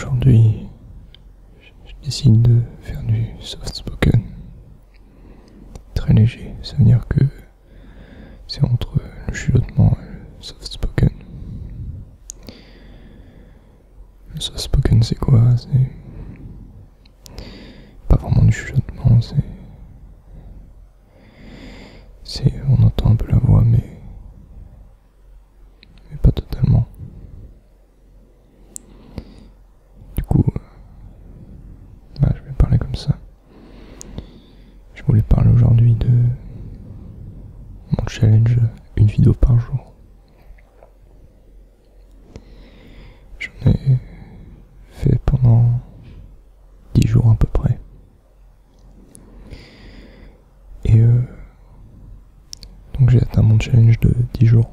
Aujourd'hui, je décide de faire du soft spoken. Très léger, ça veut dire que c'est entre le chuchotement et le soft spoken. Le soft spoken c'est quoi? C'est pas vraiment du chuchotement, on entend un peu la voix mais pas totalement. Du coup, je vais parler comme ça. Je voulais parler aujourd'hui de mon challenge, une vidéo par jour. J'en ai fait pendant 10 jours à peu près. Et donc j'ai atteint mon challenge de 10 jours.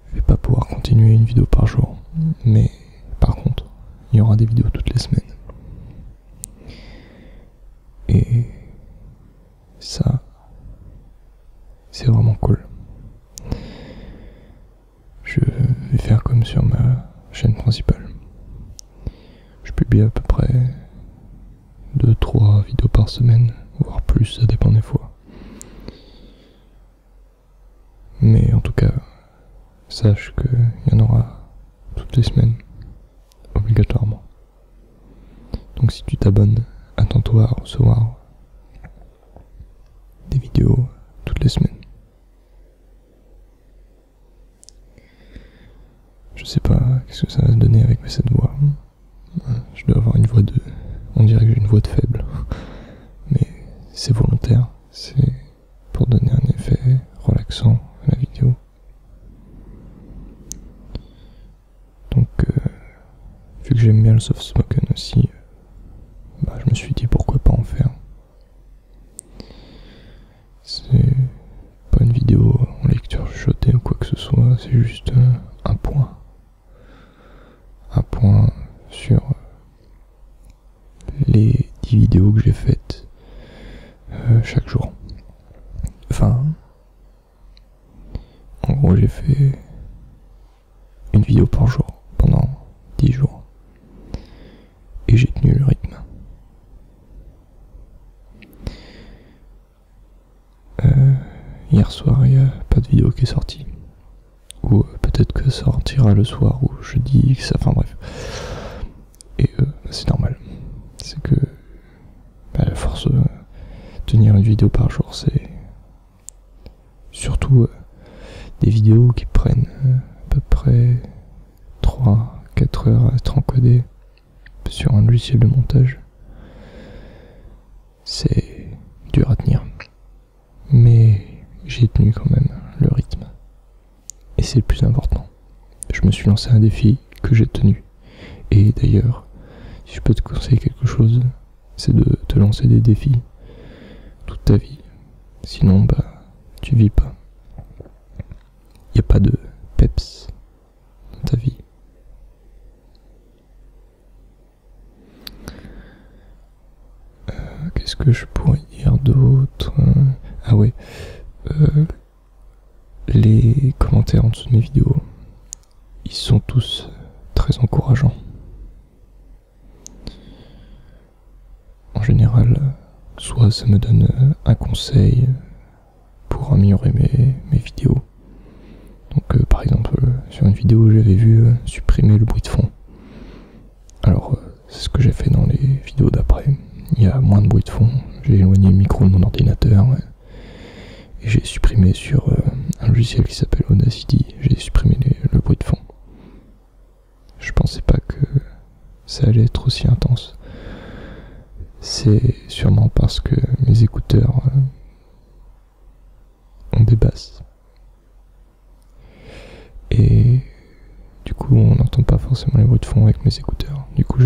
Je vais pas pouvoir continuer une vidéo par jour, mais par contre, il y aura des vidéos toutes les semaines. Et ça, c'est vraiment cool. Je vais faire comme sur ma chaîne principale. Je publie à peu près 2-3 vidéos par semaine, voire plus, ça dépend des fois. Mais en tout cas, sache qu'il y en aura toutes les semaines, obligatoirement. Donc si tu t'abonnes, attends-toi à recevoir des vidéos toutes les semaines. Je sais pas qu'est-ce que ça va se donner avec cette voix. Je dois avoir une voix de... On dirait que j'ai une voix de faible. Mais c'est volontaire. C'est pour donner un effet relaxant à la vidéo. Donc, vu que j'aime bien le soft spoken aussi, je me suis dit pourquoi pas en faire. C'est pas une vidéo en lecture chuchotée ou quoi que ce soit, c'est juste un point. Un point sur les 10 vidéos que j'ai faites chaque jour. Enfin, en gros j'ai fait une vidéo par jour pendant 10 jours. Et j'ai tenu le rythme. Hier soir, il n'y a pas de vidéo qui est sortie. Ou peut-être que ça sortira le soir ou jeudi, enfin bref. Et c'est normal. C'est que à force de tenir une vidéo par jour, c'est surtout des vidéos qui prennent à peu près 3-4 heures à être encodées sur un logiciel de montage. C'est dur à tenir. Mais j'ai tenu quand même le rythme. Et c'est le plus important. Je me suis lancé un défi que j'ai tenu. Et d'ailleurs, si je peux te conseiller quelque chose, c'est de te lancer des défis toute ta vie. Sinon, tu vis pas. Il n'y a pas de peps dans ta vie. Qu'est-ce que je pourrais dire d'autre? Ah ouais. Les commentaires en dessous de mes vidéos, ils sont tous très encourageants. En général, soit ça me donne un conseil pour améliorer mes vidéos. Donc par exemple, sur une vidéo, j'avais vu supprimer le bruit de fond. Alors, c'est ce que j'ai fait dans les vidéos d'après. Il y a moins de bruit de fond. J'ai éloigné le micro de mon ordinateur. Et j'ai supprimé sur un logiciel qui s'appelle Audacity, j'ai supprimé le bruit de fond. Je pensais pas que ça allait être aussi intense. C'est sûrement parce que mes écouteurs ont des basses. Et du coup on n'entend pas forcément les bruits de fond avec mes écouteurs. Du coup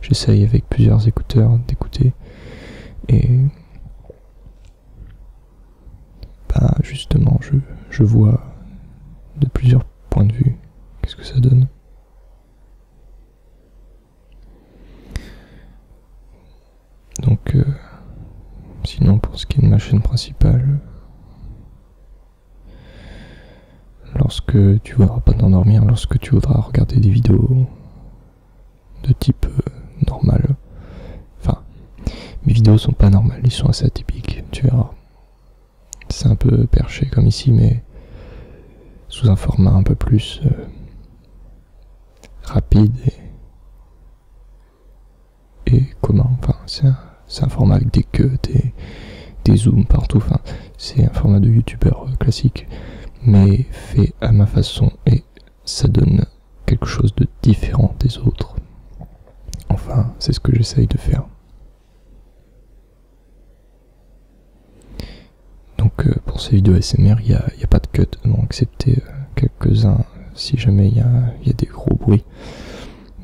j'essaye avec plusieurs écouteurs d'écouter. Et justement, je vois de plusieurs points de vue qu'est-ce que ça donne. Donc, sinon, pour ce qui est de ma chaîne principale, lorsque tu voudras pas t'endormir, lorsque tu voudras regarder des vidéos de type normal. Enfin, mes vidéos sont pas normales, ils sont assez atypiques, tu verras. C'est un peu perché comme ici, mais sous un format un peu plus rapide et commun. Enfin, c'est un format avec des cuts, des zooms partout. Enfin, c'est un format de youtubeur classique, mais fait à ma façon, et ça donne quelque chose de différent des autres. Enfin, c'est ce que j'essaye de faire. Donc pour ces vidéos ASMR, il n'y a pas de cut, non, excepté quelques-uns si jamais il y a des gros bruits.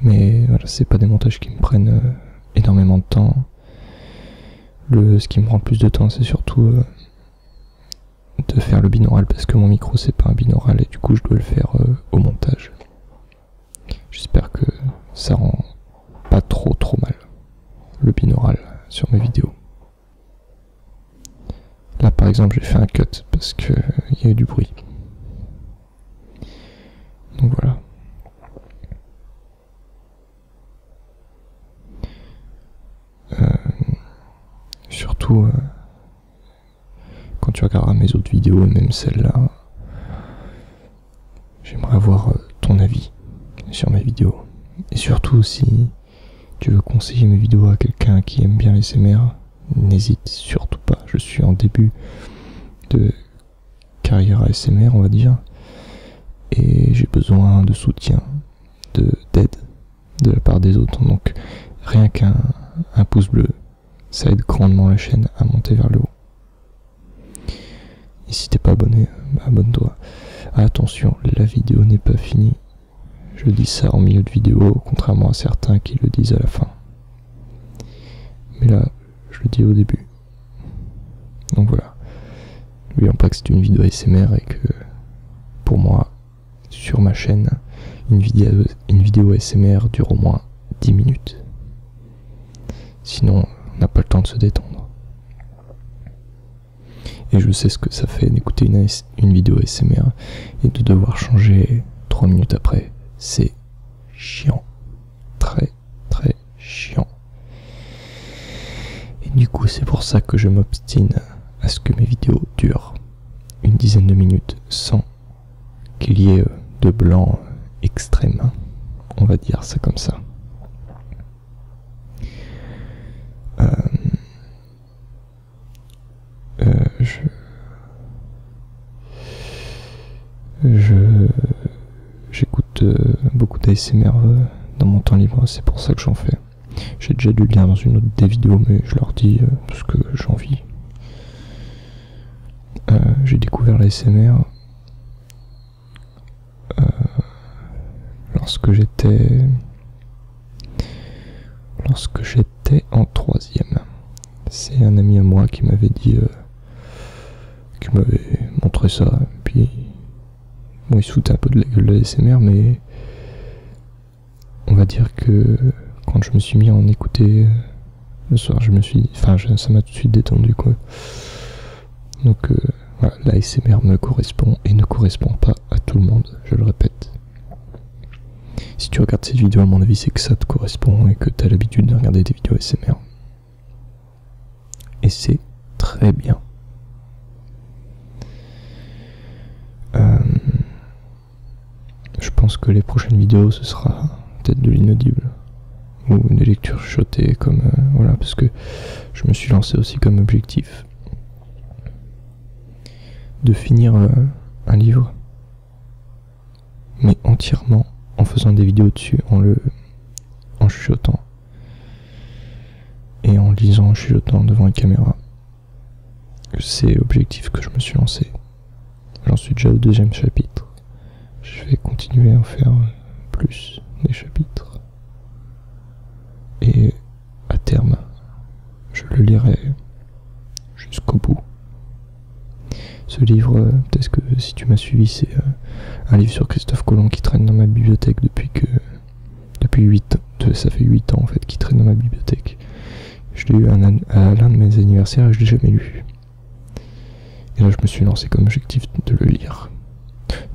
Mais voilà, c'est pas des montages qui me prennent énormément de temps. Ce qui me prend le plus de temps, c'est surtout de faire le binaural, parce que mon micro c'est pas un binaural et du coup je dois le faire au montage. J'espère que ça rend pas trop mal le binaural sur mes vidéos. Là par exemple j'ai fait un cut parce que il y a eu du bruit. Donc voilà. Surtout quand tu regarderas mes autres vidéos, et même celle-là, j'aimerais avoir ton avis sur mes vidéos. Et surtout si tu veux conseiller mes vidéos à quelqu'un qui aime bien les ASMR, n'hésite surtout pas. Je suis en début de carrière ASMR, on va dire, et j'ai besoin de soutien, d'aide de la part des autres. Donc rien qu'un pouce bleu, ça aide grandement la chaîne à monter vers le haut. Et si t'es pas abonné, abonne-toi. Attention, la vidéo n'est pas finie. Je dis ça en milieu de vidéo, contrairement à certains qui le disent à la fin. Mais là, je le dis au début. Donc voilà. N'oublions pas que c'est une vidéo ASMR et que, pour moi, sur ma chaîne, une vidéo ASMR dure au moins 10 minutes. Sinon, on n'a pas le temps de se détendre. Et je sais ce que ça fait d'écouter une vidéo ASMR et de devoir changer 3 minutes après. C'est chiant. Très chiant. Et du coup, c'est pour ça que je m'obstine à ce que mes vidéos durent une dizaine de minutes sans qu'il y ait de blanc extrême. On va dire ça comme ça. J'écoute beaucoup d'ASMR dans mon temps libre, c'est pour ça que j'en fais. J'ai déjà dû le dire dans une autre des vidéos, mais je leur dis parce que j'ai envie. J'ai découvert l'ASMR lorsque j'étais en 3e. C'est un ami à moi qui m'avait dit, qui m'avait montré ça, puis bon, il se foutait un peu de la gueule de l'ASMR, mais on va dire que quand je me suis mis à en écouter le soir, ça m'a tout de suite détendu, quoi. Donc voilà, l'ASMR me correspond et ne correspond pas à tout le monde, je le répète. Si tu regardes cette vidéo, à mon avis, c'est que ça te correspond et que tu as l'habitude de regarder des vidéos ASMR. Et c'est très bien. Je pense que les prochaines vidéos, ce sera peut-être de l'inaudible ou des lectures chuchotées, comme voilà, parce que je me suis lancé aussi comme objectif de finir un livre, mais entièrement en faisant des vidéos dessus, en chuchotant et en lisant, en chuchotant devant une caméra. C'est l'objectif que je me suis lancé. J'en suis déjà au 2e chapitre. Je vais continuer à en faire plus des chapitres. Et à terme, je le lirai jusqu'au bout. Ce livre, peut-être que si tu m'as suivi, c'est un livre sur Christophe Colomb qui traîne dans ma bibliothèque depuis 8 ans. Ça fait 8 ans en fait qu'il traîne dans ma bibliothèque. Je l'ai eu à l'un de mes anniversaires et je l'ai jamais lu. Et là je me suis lancé comme objectif de le lire.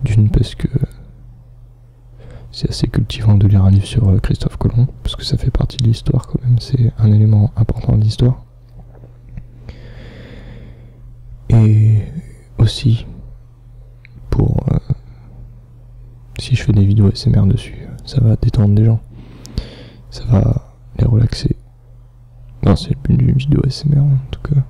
D'une parce que c'est assez cultivant de lire un livre sur Christophe Colomb, parce que ça fait partie de l'histoire quand même, c'est un élément important de l'histoire. Et aussi, pour si je fais des vidéos ASMR dessus, ça va détendre des gens, ça va les relaxer. Non, c'est le but d'une vidéo ASMR en tout cas.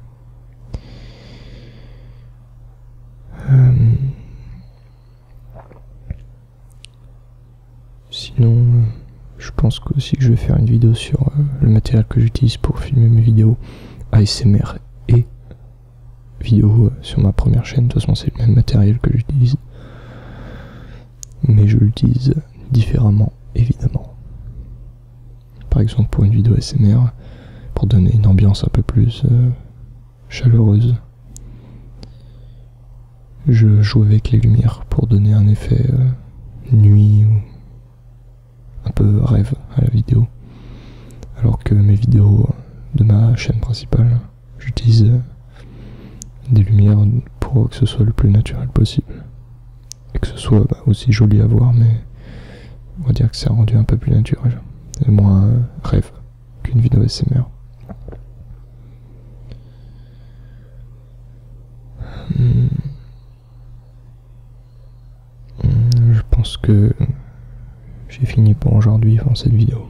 Sinon, je pense aussi que je vais faire une vidéo sur le matériel que j'utilise pour filmer mes vidéos ASMR et vidéo sur ma première chaîne. De toute façon, c'est le même matériel que j'utilise, mais je l'utilise différemment, évidemment. Par exemple, pour une vidéo ASMR, pour donner une ambiance un peu plus chaleureuse, je joue avec les lumières pour donner un effet nuit ou un peu rêve à la vidéo, alors que mes vidéos de ma chaîne principale, j'utilise des lumières pour que ce soit le plus naturel possible et que ce soit aussi joli à voir, mais on va dire que c'est rendu un peu plus naturel et moins rêve qu'une vidéo ASMR. Je pense que j'ai fini pour aujourd'hui dans cette vidéo.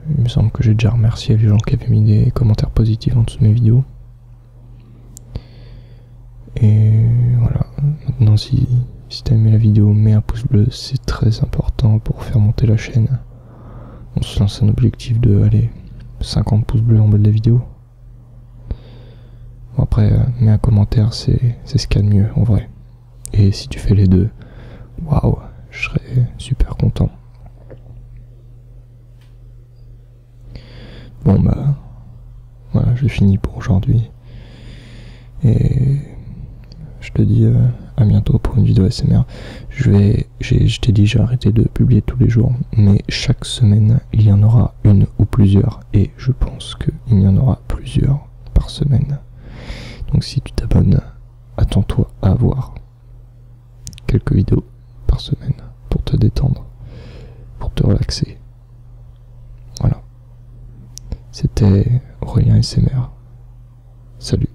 Il me semble que j'ai déjà remercié les gens qui avaient mis des commentaires positifs en dessous de mes vidéos. Et voilà, maintenant si t'as aimé la vidéo, mets un pouce bleu, c'est très important pour faire monter la chaîne. On se lance un objectif de 50 pouces bleus en bas de la vidéo. Bon, après, mets un commentaire, c'est ce qu'il y a de mieux en vrai. Et si tu fais les deux, waouh, je serais super content. Bon voilà, j'ai fini pour aujourd'hui. Et je te dis à bientôt pour une vidéo ASMR. Je t'ai dit, j'ai arrêté de publier tous les jours, mais chaque semaine, il y en aura une ou plusieurs. Et je pense qu'il y en aura plusieurs par semaine. Donc si tu t'abonnes, attends-toi à avoir quelques vidéos par semaine pour te détendre, pour te relaxer. Voilà. C'était Aurélien ASMR. Salut.